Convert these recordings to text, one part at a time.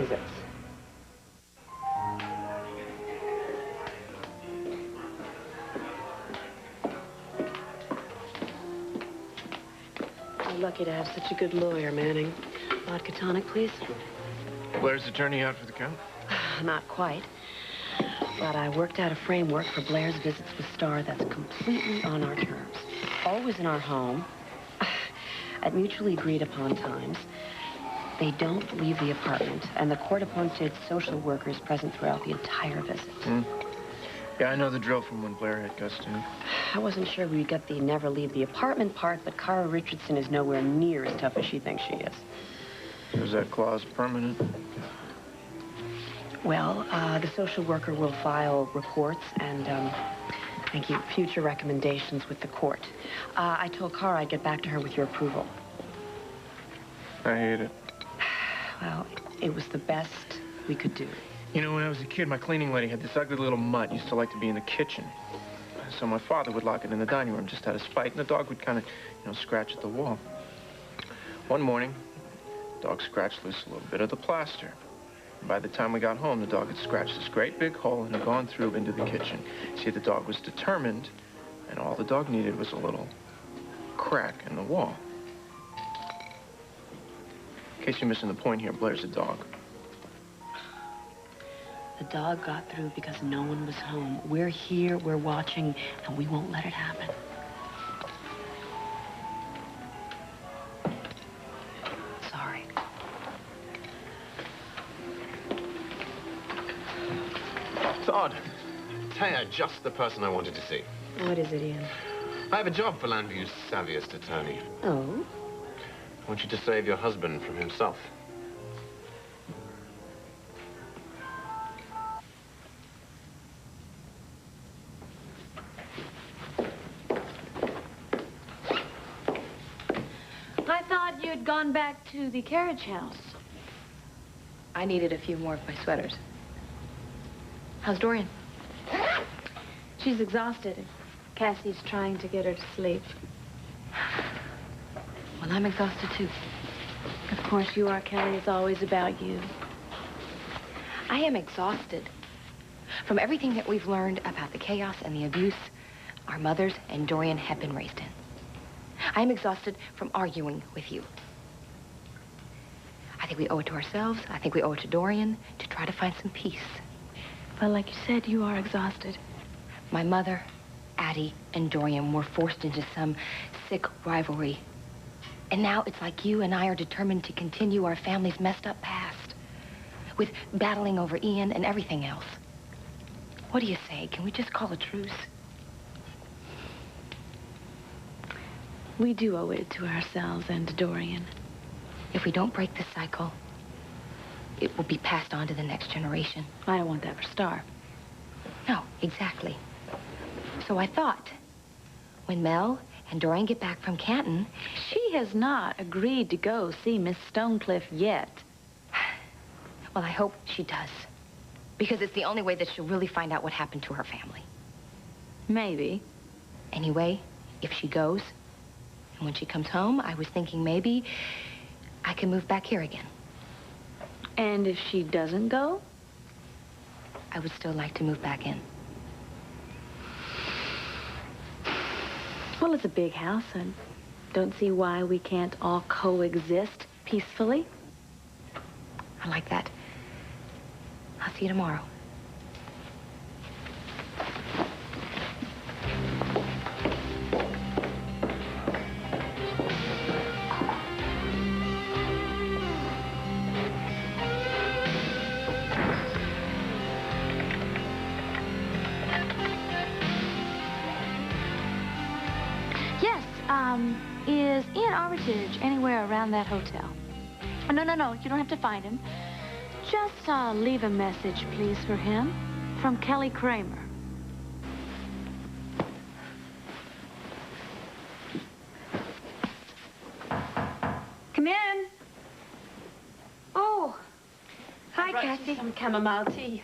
visits. I'm lucky to have such a good lawyer, Manning. Vodka tonic, please. Blair's attorney out for the count? Not quite. But I worked out a framework for Blair's visits with Starr that's completely on our terms. Always in our home, at mutually agreed upon times. They don't leave the apartment, and the court-appointed social worker is present throughout the entire visit. Yeah, I know the drill from when Blair had Gus too. I wasn't sure we'd get the never leave the apartment part, but Cara Richardson is nowhere near as tough as she thinks she is. Is that clause permanent? Well, the social worker will file reports and, thank you, future recommendations with the court. I told Cara I'd get back to her with your approval. I hate it. Well, it was the best we could do. You know, when I was a kid, my cleaning lady had this ugly little mutt. Used to like to be in the kitchen. So my father would lock it in the dining room just out of spite, and the dog would kind of, scratch at the wall. One morning, the dog scratched loose a little bit of the plaster. And by the time we got home, the dog had scratched this great big hole and had gone through into the kitchen. See, the dog was determined, and all the dog needed was a little crack in the wall. In case you're missing the point here, Blair's a dog. The dog got through because no one was home. We're here, we're watching, and we won't let it happen. Sorry. Todd, Taya, just the person I wanted to see. What is it, Ian? I have a job for Landview's savviest attorney. Oh? I want you to save your husband from himself. I thought you'd gone back to the carriage house. I needed a few more of my sweaters. How's Dorian? She's exhausted. Cassie's trying to get her to sleep. Well, I'm exhausted, too. Of course you are, Kelly. It's always about you. I am exhausted from everything that we've learned about the chaos and the abuse our mothers and Dorian have been raised in. I'm exhausted from arguing with you. I think we owe it to ourselves. I think we owe it to Dorian to try to find some peace. But like you said, you are exhausted. My mother, Addie, and Dorian were forced into some sick rivalry. And now it's like you and I are determined to continue our family's messed up past with battling over Ian and everything else. What do you say? Can we just call a truce? We do owe it to ourselves and to Dorian. If we don't break this cycle, it will be passed on to the next generation. I don't want that for Starr. No, exactly. So I thought, when Mel and Dorian get back from Canton... She has not agreed to go see Miss Stonecliffe yet. Well, I hope she does. Because it's the only way that she'll really find out what happened to her family. Maybe. Anyway, if she goes, and when she comes home, I was thinking maybe I can move back here again. And if she doesn't go? I would still like to move back in. Well, it's a big house, and don't see why we can't all coexist peacefully. I like that. I'll see you tomorrow. Is Ian Armitage anywhere around that hotel? No, you don't have to find him. Just leave a message, please, for him. From Kelly Kramer. Come in. Oh, hi, Cassie. Some chamomile tea.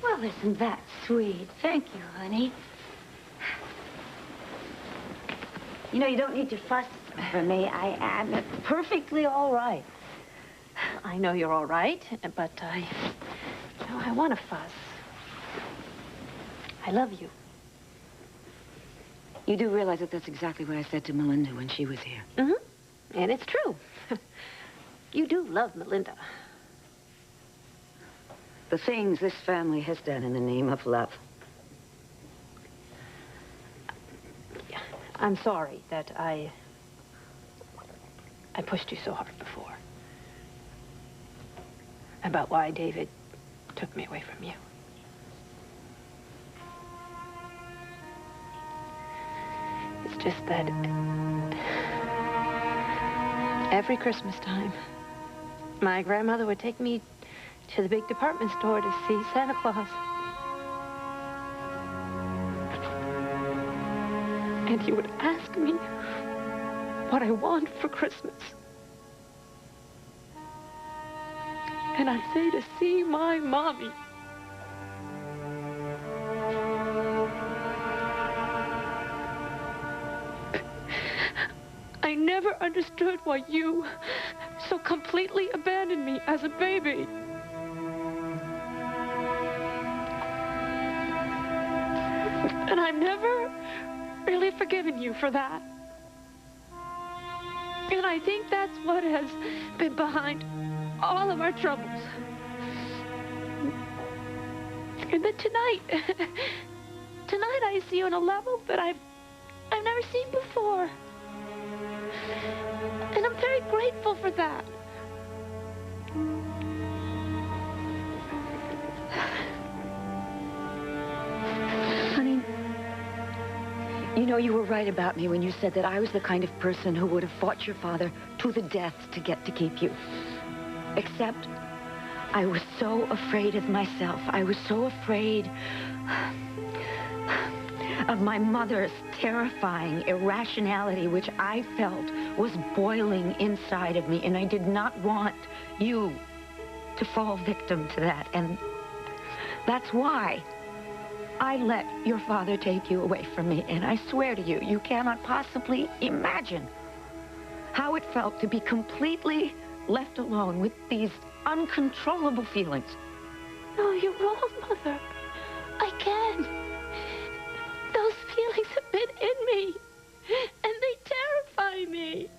Well, isn't that sweet? Thank you, honey. You know, you don't need to fuss for me. I am perfectly all right. I know you're all right, but I want to fuss. I love you. You do realize that that's exactly what I said to Melinda when she was here. Mm-hmm. And it's true. You do love Melinda. The things this family has done in the name of love. I'm sorry that I pushed you so hard before. About why David took me away from you. It's just that every Christmas time, my grandmother would take me to the big department store to see Santa Claus. And he would ask me what I want for Christmas. And I'd say to see my mommy. I never understood why you so completely abandoned me as a baby. And I've never really forgiven you for that. And I think that's what has been behind all of our troubles. And then tonight I see you on a level that I've never seen before. And I'm very grateful for that. Honey, you know, you were right about me when you said that I was the kind of person who would have fought your father to the death to get to keep you. Except I was so afraid of myself. I was so afraid of my mother's terrifying irrationality, which I felt was boiling inside of me, and I did not want you to fall victim to that. And that's why I let your father take you away from me. And I swear to you, you cannot possibly imagine how it felt to be completely left alone with these uncontrollable feelings. No, you're wrong, Mother. I can. Those feelings have been in me, and they terrify me.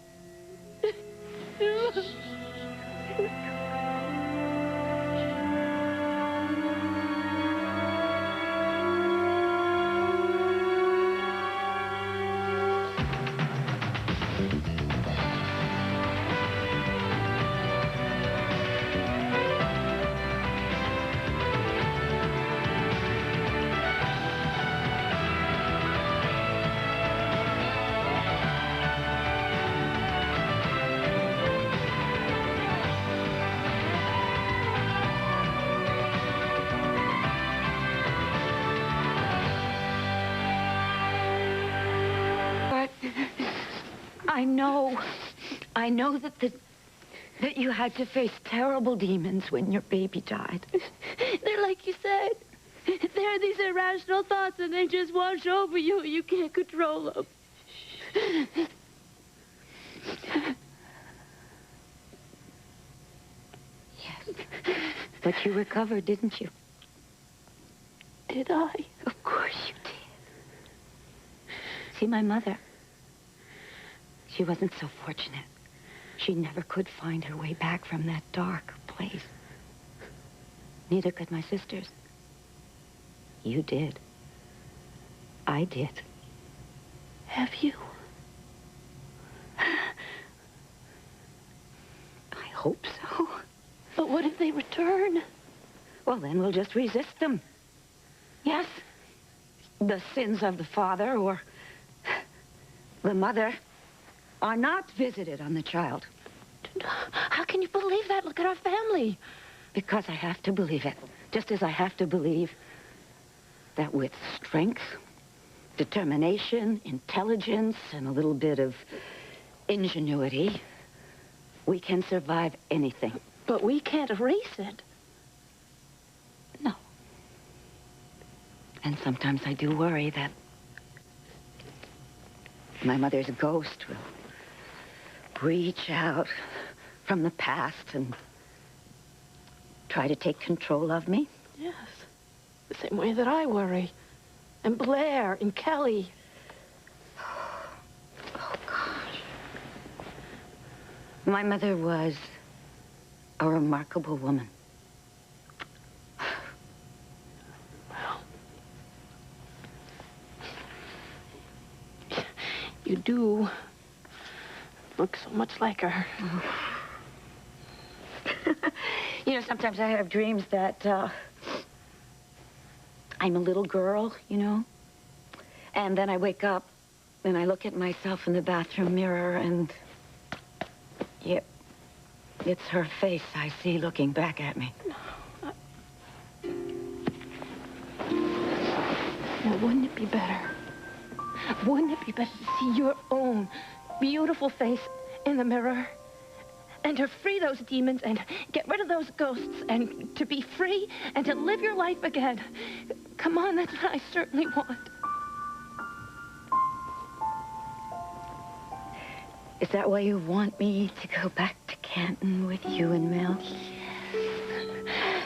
I know that you had to face terrible demons when your baby died. They're like you said. They're these irrational thoughts, and they just wash over you. You can't control them. Yes. But you recovered, didn't you? Did I? Of course you did. See, my mother, she wasn't so fortunate. She never could find her way back from that dark place. Neither could my sisters. You did. I did. Have you? I hope so. But what if they return? Well, then we'll just resist them. Yes. The sins of the father or the mother are not visited on the child. How can you believe that? Look at our family. Because I have to believe it. Just as I have to believe that with strength, determination, intelligence, and a little bit of ingenuity, we can survive anything. But we can't erase it. No. And sometimes I do worry that my mother's ghost will reach out from the past and try to take control of me? Yes. The same way that I worry. And Blair and Kelly. Oh, gosh. My mother was a remarkable woman. Well, you do look so much like her. You know, sometimes I have dreams that I'm a little girl, you know? And then I wake up and I look at myself in the bathroom mirror and... Yep. It's her face I see looking back at me. Now, wouldn't it be better? Wouldn't it be better to see your own beautiful face in the mirror? And to free those demons and get rid of those ghosts and to be free and to live your life again. Come on, that's what I certainly want. Is that why you want me to go back to Canton with you and Mel?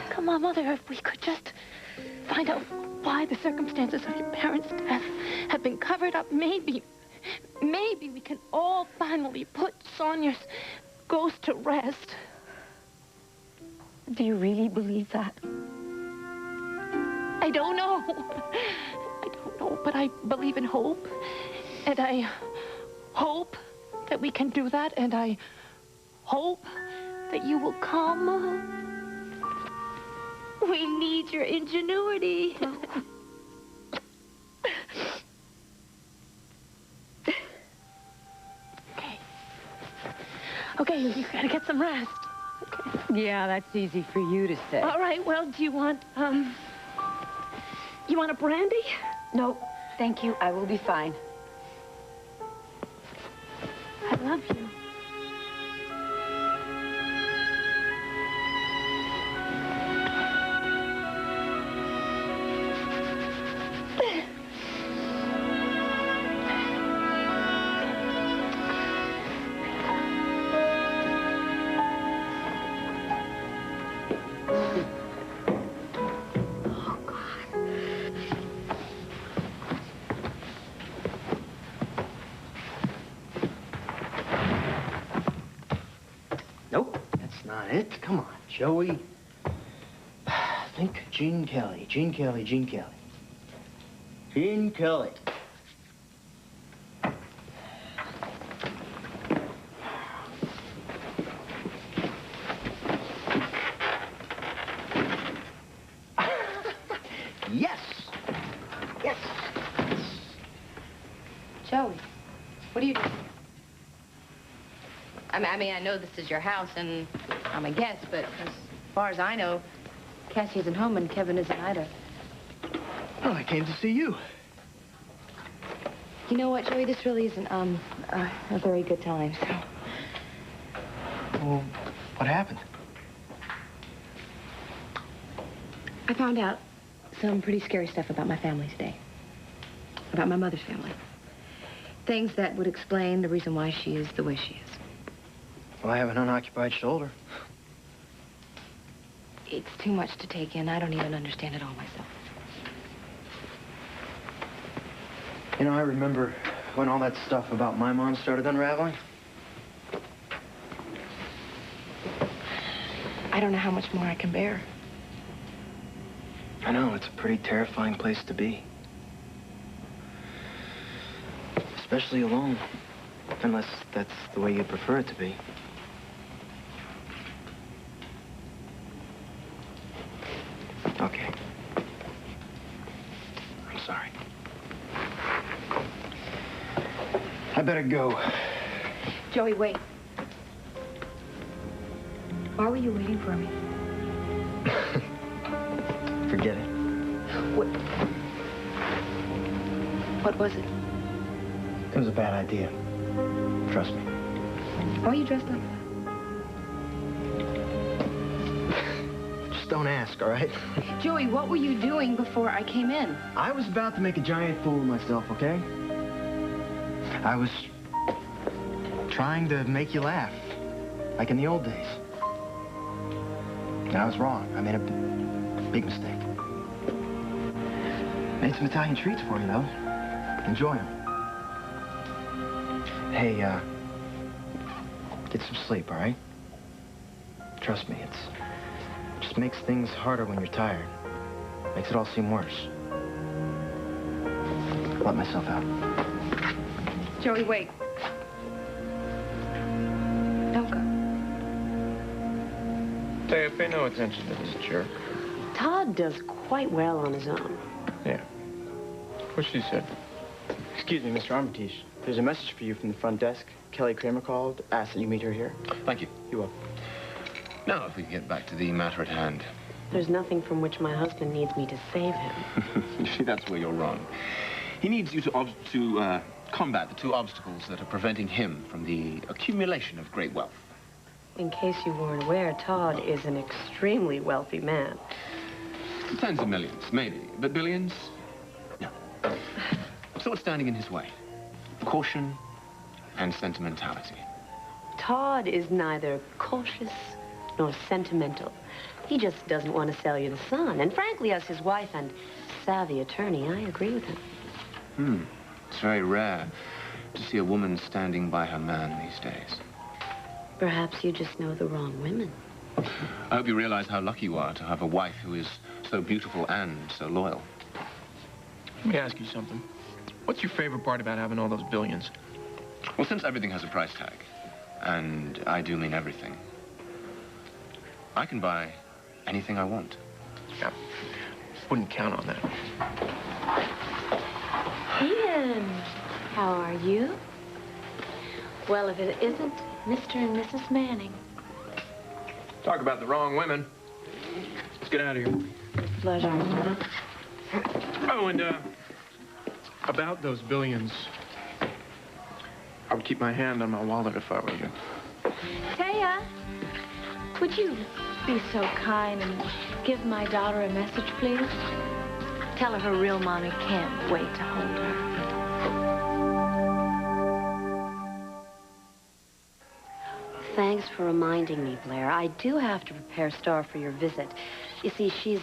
Come on, Mother, if we could just find out why the circumstances of your parents' death have been covered up, maybe we can all finally put Sonia's ghost to rest. Do you really believe that? I don't know. I don't know, but I believe in hope. And I hope that we can do that, and I hope that you will come. We need your ingenuity. Okay, you gotta get some rest. Okay. Yeah, that's easy for you to say. All right, well, do you want, you want a brandy? No, thank you. I will be fine. I love you. Nope, that's not it. Come on, Joey. Think Gene Kelly. Gene Kelly, Gene Kelly. Gene Kelly. Yes! Yes! Joey, what are you doing? I mean, I know this is your house, and I'm a guest, but as far as I know, Cassie isn't home, and Kevin isn't either. Well, I came to see you. You know what, Joey? This really isn't, a very good time, so... Well, what happened? I found out some pretty scary stuff about my family today. About my mother's family. Things that would explain the reason why she is the way she is. Well, I have an unoccupied shoulder. It's too much to take in. I don't even understand it all myself. You know, I remember when all that stuff about my mom started unraveling. I don't know how much more I can bear. I know, it's a pretty terrifying place to be. Especially alone. Unless that's the way you'd prefer it to be. Okay. I'm sorry. I better go. Joey, wait. Why were you waiting for me? Forget it. What was it? It was a bad idea. Trust me. Why are you dressed like that? Just don't ask, all right? Joey, what were you doing before I came in? I was about to make a giant fool of myself, okay? I was trying to make you laugh, like in the old days. And I was wrong. I made a big mistake. Made some Italian treats for you, though. Enjoy them. Hey, get some sleep, all right? Trust me, it just makes things harder when you're tired. Makes it all seem worse. Let myself out. Joey, wait. Don't go. Taya, pay no attention to this jerk. Todd does quite well on his own. Yeah. What she said. Excuse me, Mr. Armitage. There's a message for you from the front desk. Kelly Kramer called, asked that you meet her here. Thank you. You're welcome. Now, if we can get back to the matter at hand. There's nothing from which my husband needs me to save him. You see, that's where you're wrong. He needs you to combat the two obstacles that are preventing him from the accumulation of great wealth. In case you weren't aware, Todd is an extremely wealthy man. Tens of millions, maybe. But billions? No. So what's standing in his way? Caution and sentimentality. Todd is neither cautious nor sentimental. He just doesn't want to sell you the son. And frankly, as his wife and savvy attorney, I agree with him. It's very rare to see a woman standing by her man these days. Perhaps you just know the wrong women. I hope you realize how lucky you are to have a wife who is so beautiful and so loyal. Let me ask you something. What's your favorite part about having all those billions? Well, since everything has a price tag, and I do mean everything, I can buy anything I want. Yeah. Wouldn't count on that. Ian, how are you? Well, if it isn't Mr. and Mrs. Manning. Talk about the wrong women. Let's get out of here. Pleasure. Oh, and, about those billions, I would keep my hand on my wallet if I were you. Taya, would you be so kind and give my daughter a message, please? Tell her real mommy can't wait to hold her. Thanks for reminding me, Blair. I do have to prepare Star for your visit. You see, she's,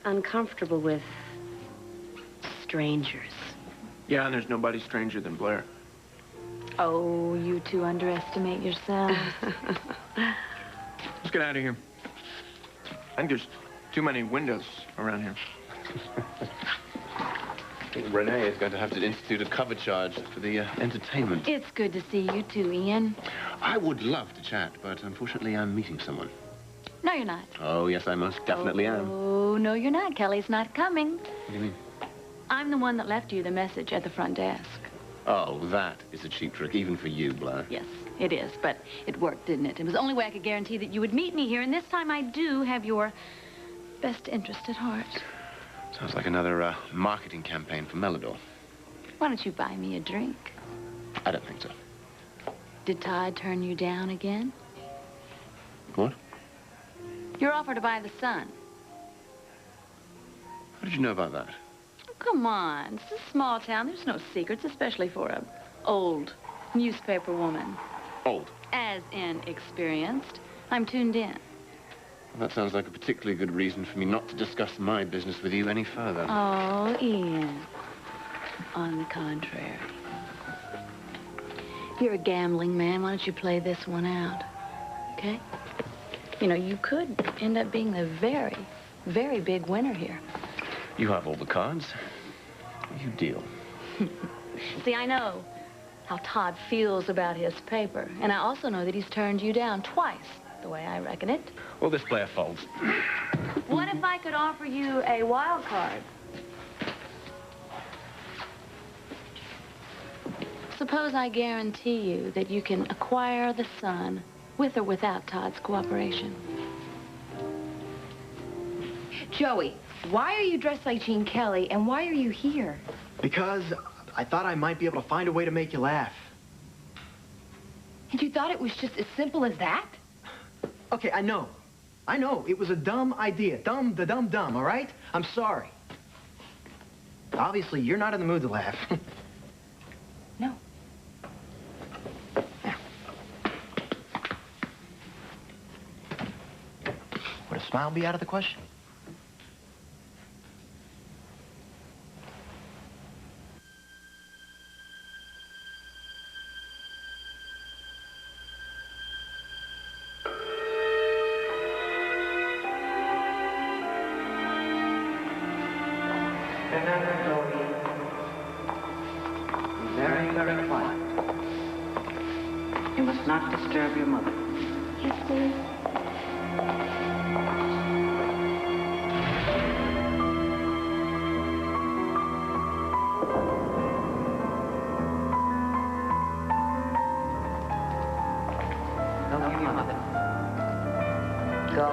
uncomfortable with strangers. Yeah, and there's nobody stranger than Blair. Oh, you two underestimate yourselves. Let's get out of here. I think there's too many windows around here. I think Renee is going to have to institute a cover charge for the entertainment. It's good to see you two, Ian. I would love to chat, but unfortunately I'm meeting someone. No, you're not. Oh, yes, I most definitely am. Oh, no, you're not. Kelly's not coming. What do you mean? I'm the one that left you the message at the front desk. Oh, that is a cheap trick, even for you, Blair. Yes, it is, but it worked, didn't it? It was the only way I could guarantee that you would meet me here, and this time I do have your best interest at heart. Sounds like another marketing campaign for Melodor. Why don't you buy me a drink? I don't think so. Did Todd turn you down again? What? Your offer to buy the Sun. How did you know about that? Oh, come on. It's a small town. There's no secrets, especially for a old newspaper woman. Old. As in experienced. I'm tuned in. Well, that sounds like a particularly good reason for me not to discuss my business with you any further. Oh, Ian. On the contrary. You're a gambling man. Why don't you play this one out? Okay? You know, you could end up being the very, very big winner here. You have all the cards. You deal. See, I know how Todd feels about his paper. And I also know that he's turned you down twice, the way I reckon it. Well, this player folds. What if I could offer you a wild card? Suppose I guarantee you that you can acquire the Sun with or without Todd's cooperation. Joey, why are you dressed like Gene Kelly, and why are you here? Because I thought I might be able to find a way to make you laugh. And you thought it was just as simple as that? Okay, I know. I know. It was a dumb idea. Dumb, all right? I'm sorry. Obviously, you're not in the mood to laugh. No. What a smile be out of the question? Very, very quiet. You must not disturb your mother. Yes, dear. Go to your mother. Go.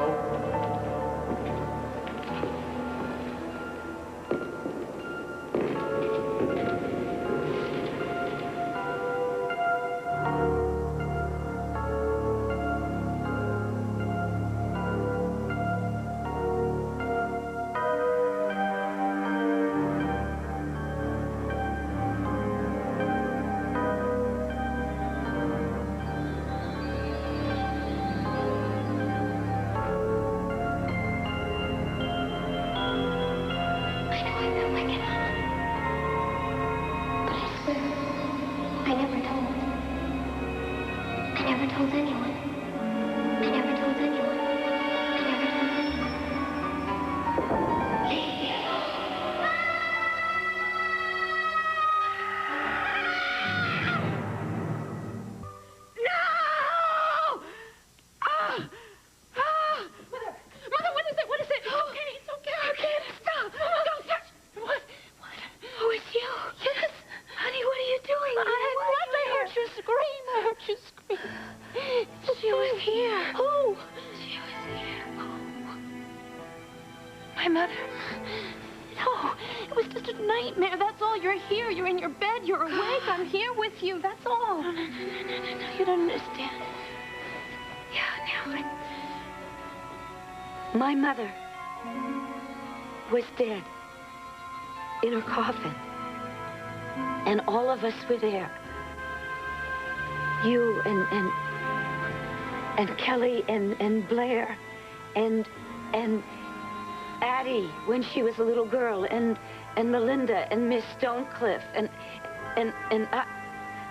My mother was dead in her coffin, and all of us were there. You and Kelly and Blair and Addie when she was a little girl, and Melinda and Miss Stonecliffe and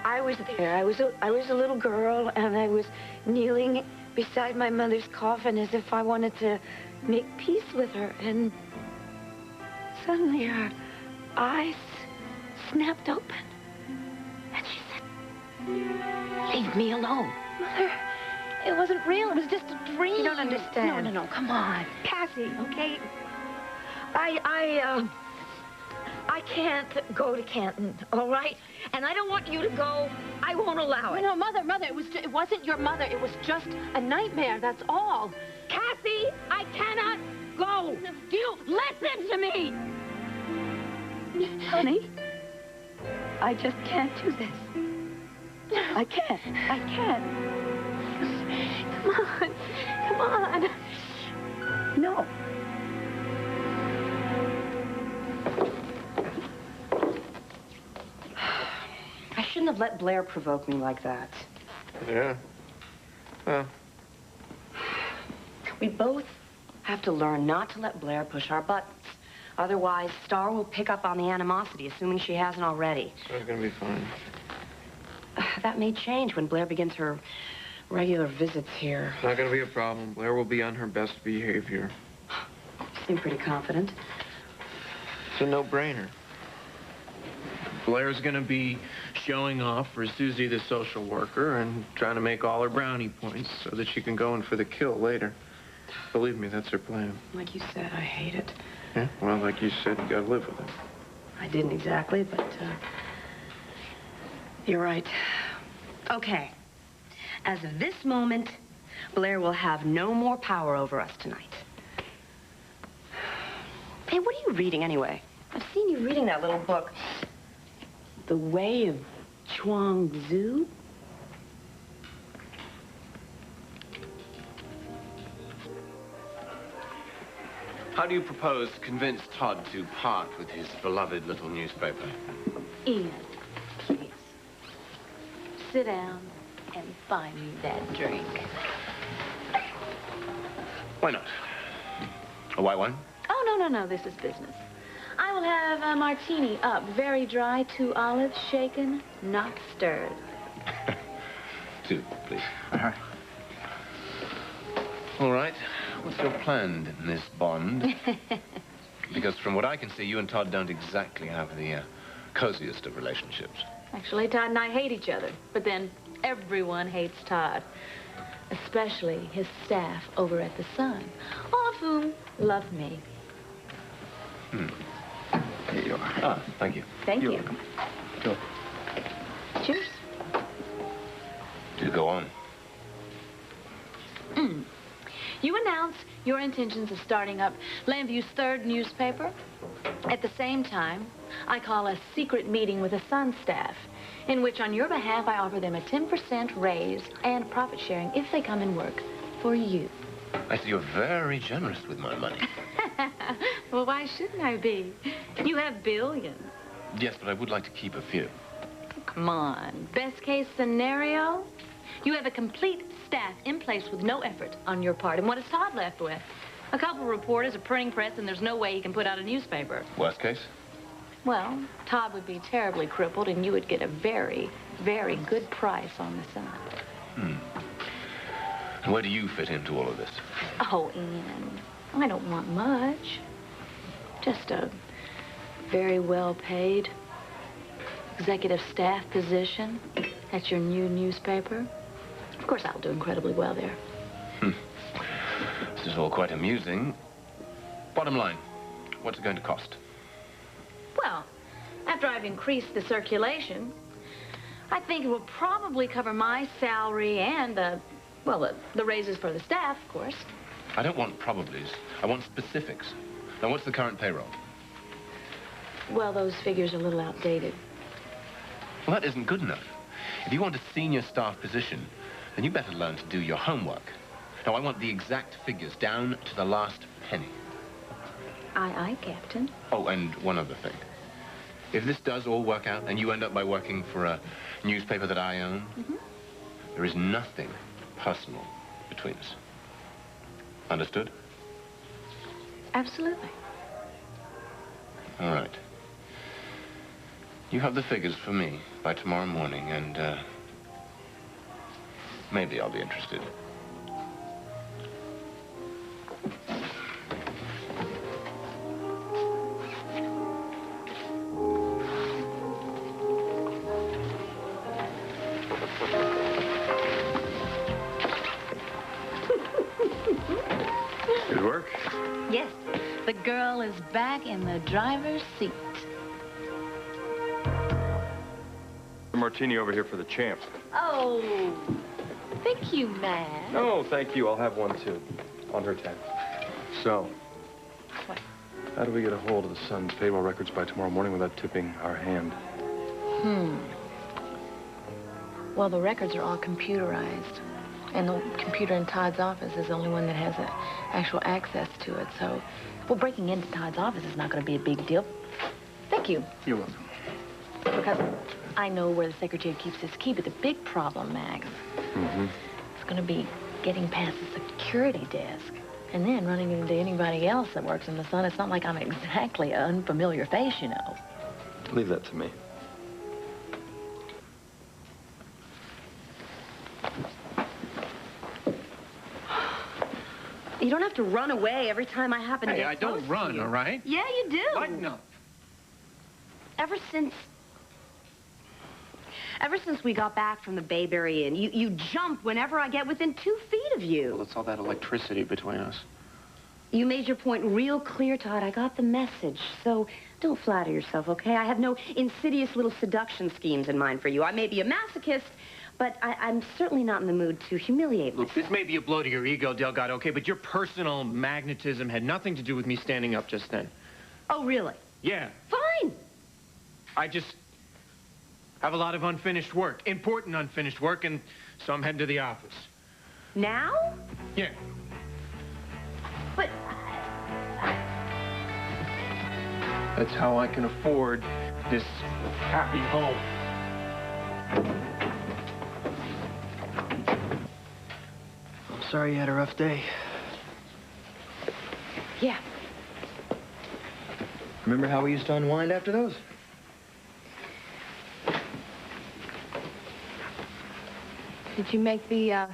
I was there. I was a little girl, and I was kneeling beside my mother's coffin as if I wanted to make peace with her, and suddenly her eyes snapped open, and she said, "Leave me alone." Mother, it wasn't real. It was just a dream. You don't understand. No, come on. Cassie, okay? I can't go to Canton, all right? And I don't want you to go. I won't allow it. No, Mother, it wasn't your mother. It was just a nightmare, that's all. Cassie, I cannot go. Do you listen to me? Honey, I just can't do this. I can't. Come on. No. I shouldn't have let Blair provoke me like that. Yeah. Well. We both have to learn not to let Blair push our buttons. Otherwise, Star will pick up on the animosity, assuming she hasn't already. It's gonna be fine. That may change when Blair begins her regular visits here. Not gonna be a problem. Blair will be on her best behavior. You seem pretty confident. It's a no-brainer. Blair's gonna be showing off for Susie the social worker and trying to make all her brownie points so that she can go in for the kill later. Believe me, that's her plan. Like you said, I hate it. Yeah, well, like you said, you gotta live with it. I didn't exactly, but, you're right. Okay. As of this moment, Blair will have no more power over us tonight. Hey, what are you reading anyway? I've seen you reading that little book. The Way of Chuang-Tzu? How do you propose to convince Todd to part with his beloved little newspaper? Ian, please. Sit down and find me that drink. Why not? A white wine? Oh, no, this is business. I will have a martini up, very dry, 2 olives, shaken, not stirred. 2, please. All right. All right. What's your plan in this bond? Because from what I can see, you and Todd don't exactly have the coziest of relationships. Actually, Todd and I hate each other, but then everyone hates Todd, especially his staff over at the Sun, all of whom love me. Here you are. Ah, thank you. Thank You're you. welcome. Go. Cheers. Do go on. You announce your intentions of starting up Landview's 3rd newspaper. At the same time, I call a secret meeting with the Sun staff, in which on your behalf I offer them a 10% raise and profit sharing if they come and work for you. I see you're very generous with my money. Well, why shouldn't I be? You have billions. Yes, but I would like to keep a few. Come on. Best case scenario, you have a complete staff in place with no effort on your part. And what is Todd left with? A couple of reporters, a printing press, and there's no way he can put out a newspaper. Worst case? Well, Todd would be terribly crippled, and you would get a very, very good price on the Sun. And where do you fit into all of this? Oh, Ian, I don't want much. Just a very well-paid executive staff position at your new newspaper. Of course, I'll do incredibly well there. This is all quite amusing. Bottom line, what's it going to cost? Well, after I've increased the circulation, I think it will probably cover my salary and the raises for the staff, of course. I don't want probablys. I want specifics. Now, what's the current payroll? Well, those figures are a little outdated. Well, that isn't good enough. If you want a senior staff position, then you better learn to do your homework. Now, I want the exact figures down to the last penny. Aye, Captain. Oh, and one other thing. If this does all work out and you end up by working for a newspaper that I own, there is nothing personal between us. Understood? Absolutely. All right. You have the figures for me by tomorrow morning, and maybe I'll be interested. Good work. Yes, the girl is back in the driver's seat. A martini over here for the champ. Oh, thank you, Matt. No, thank you. I'll have one, too. On her tab. So, What? how do we get a hold of the Sun's payroll records by tomorrow morning without tipping our hand? Well, the records are all computerized. And the computer in Todd's office is the only one that has actual access to it. So, well, breaking into Todd's office is not going to be a big deal. Thank you. You're welcome. Because I know where the secretary keeps his key, but the big problem, Max, is going to be getting past the security desk and then running into anybody else that works in the Sun. It's not like I'm exactly an unfamiliar face, you know. Leave that to me. You don't have to run away every time I happen to Hey, get I don't close to run, you. all right? Yeah, you do. Lighten up. Ever since we got back from the Bayberry Inn, you jump whenever I get within 2 feet of you. Well, it's all that electricity between us. You made your point real clear, Todd. I got the message. So don't flatter yourself, okay? I have no insidious little seduction schemes in mind for you. I may be a masochist, but I'm certainly not in the mood to humiliate Look, myself. this may be a blow to your ego, Delgado, okay, but your personal magnetism had nothing to do with me standing up just then. Oh, really? Yeah. Fine. I just have a lot of unfinished work, important unfinished work, and so I'm heading to the office. Now? Yeah. But That's how I can afford this happy home. I'm sorry you had a rough day. Yeah. Remember how we used to unwind after those? Did you make the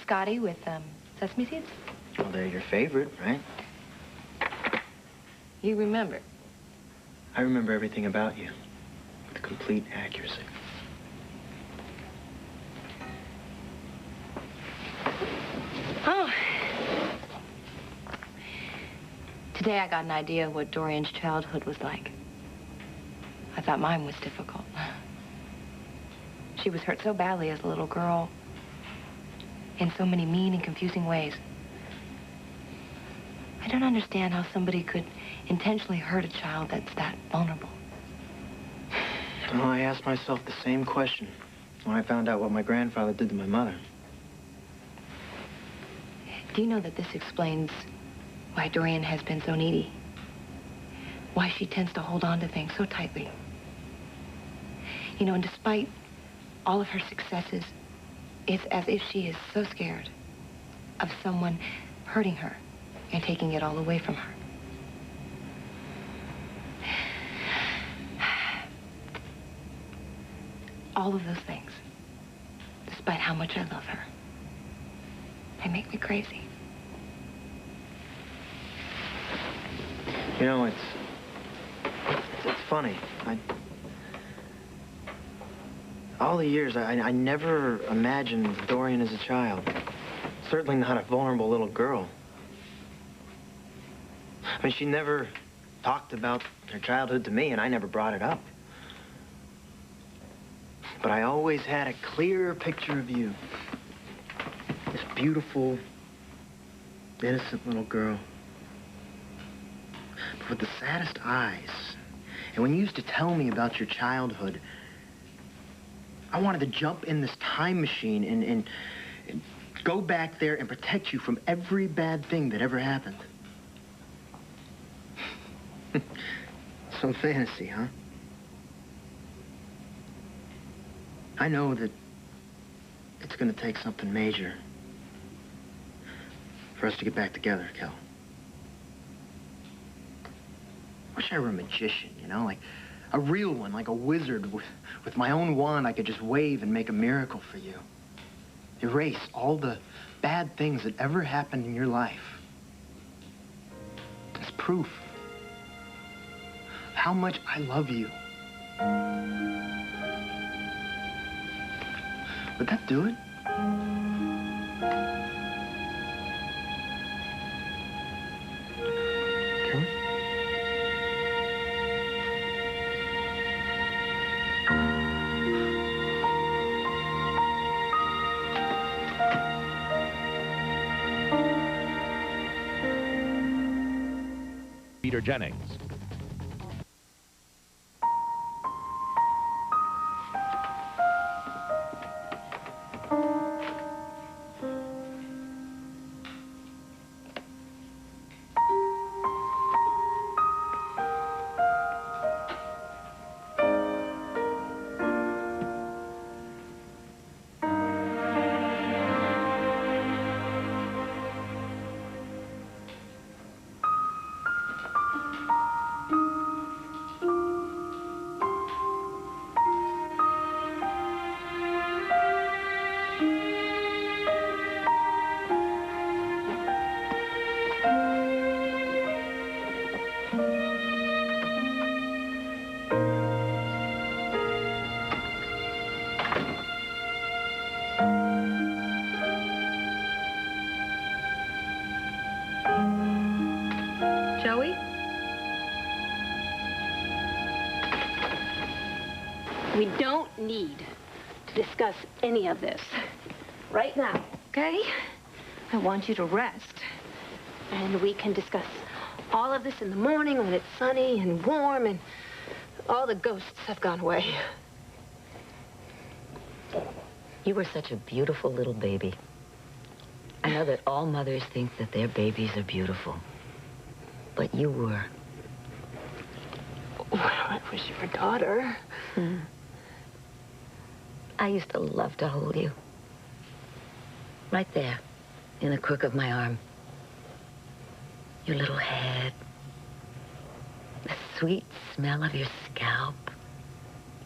Scotty with sesame seeds? Well, they're your favorite, right? You remember. I remember everything about you with complete accuracy. Oh. Today I got an idea of what Dorian's childhood was like. I thought mine was difficult. She was hurt so badly as a little girl in so many mean and confusing ways. I don't understand how somebody could intentionally hurt a child that's that vulnerable. Well, I asked myself the same question when I found out what my grandfather did to my mother. Do you know that this explains why Dorian has been so needy? Why she tends to hold on to things so tightly? You know, and despite all of her successes, it's as if she is so scared of someone hurting her and taking it all away from her. All of those things, despite how much I love her, they make me crazy. You know, it's funny. All the years, I never imagined Dorian as a child. Certainly not a vulnerable little girl. I mean, she never talked about her childhood to me, and I never brought it up. But I always had a clear picture of you. This beautiful, innocent little girl. But with the saddest eyes. And when you used to tell me about your childhood, I wanted to jump in this time machine and go back there and protect you from every bad thing that ever happened. Some fantasy, huh? I know that it's going to take something major for us to get back together, Kel. Wish I were a magician, you know, like a real one, like a wizard with my own wand. I could just wave and make a miracle for you. Erase all the bad things that ever happened in your life. It's proof of how much I love you. Would that do it? Carol? Peter Jennings. Joey? We don't need to discuss any of this right now, okay? I want you to rest. And we can discuss all of this in the morning when it's sunny and warm and all the ghosts have gone away. You were such a beautiful little baby. I know that all mothers think that their babies are beautiful. But you were. Well, I was your daughter. I used to love to hold you. Right there, in the crook of my arm. your little head, the sweet smell of your scalp,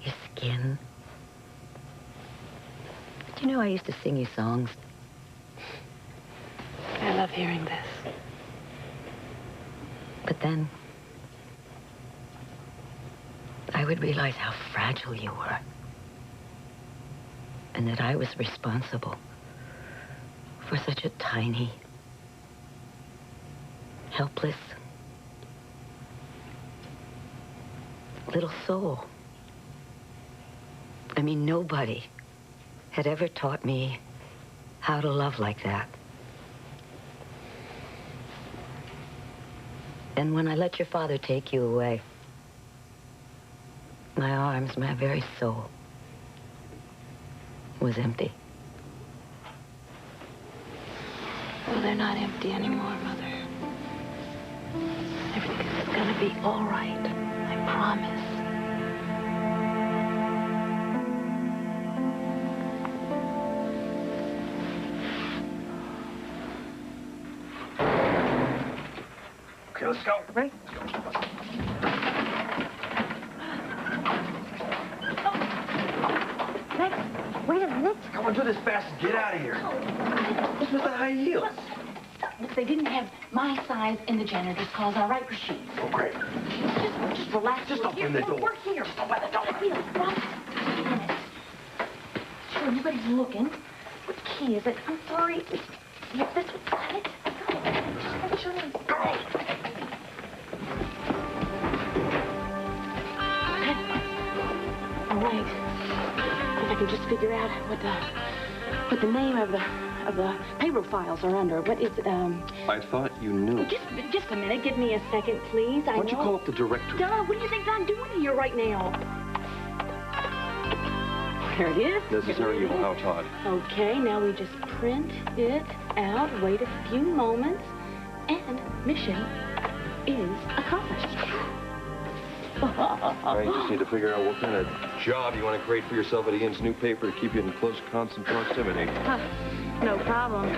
your skin. Do you know I used to sing you songs? I love hearing this. But then I would realize how fragile you were. And that I was responsible for such a tiny, helpless little soul. I mean, nobody had ever taught me how to love like that. And when I let your father take you away, my arms, my very soul, was empty. Well, they're not empty anymore, Mother. Everything's gonna be all right. I promise. Okay, let's go. Right? Wait a minute. Come on, do this fast and get out of here. What's with the high heels? They didn't have my size in the janitor's closet. All right, Rashid? Oh, great. Just relax. Just open the door. We're here. Just open the door. You know, promise. Sure, nobody's looking. What key is it? I'm sorry. Yep, this one's got it. Go. Just make sure it's got it. Okay. All right. If I can just figure out what the name of the payroll files are under. What is it? I thought you knew. Just a minute. Give me a second, please. Why don't you call up the director? Duh, what do you think I'm doing here right now? There it is. Necessary evil, how Todd. Okay, now we just print it out, wait a few moments, and mission is accomplished. Now you just need to figure out what kind of job you want to create for yourself at Ian's new paper to keep you in close constant proximity. No problem.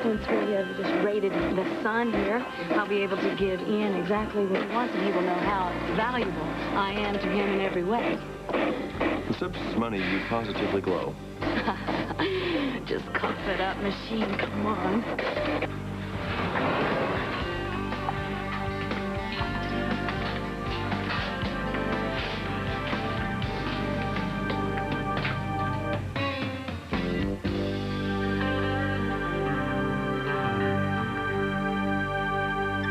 Once we have just rated the sun here, I'll be able to give Ian exactly what he wants, and he will know how valuable I am to him in every way. In substance money, you positively glow. Just cough it up, machine. Come on.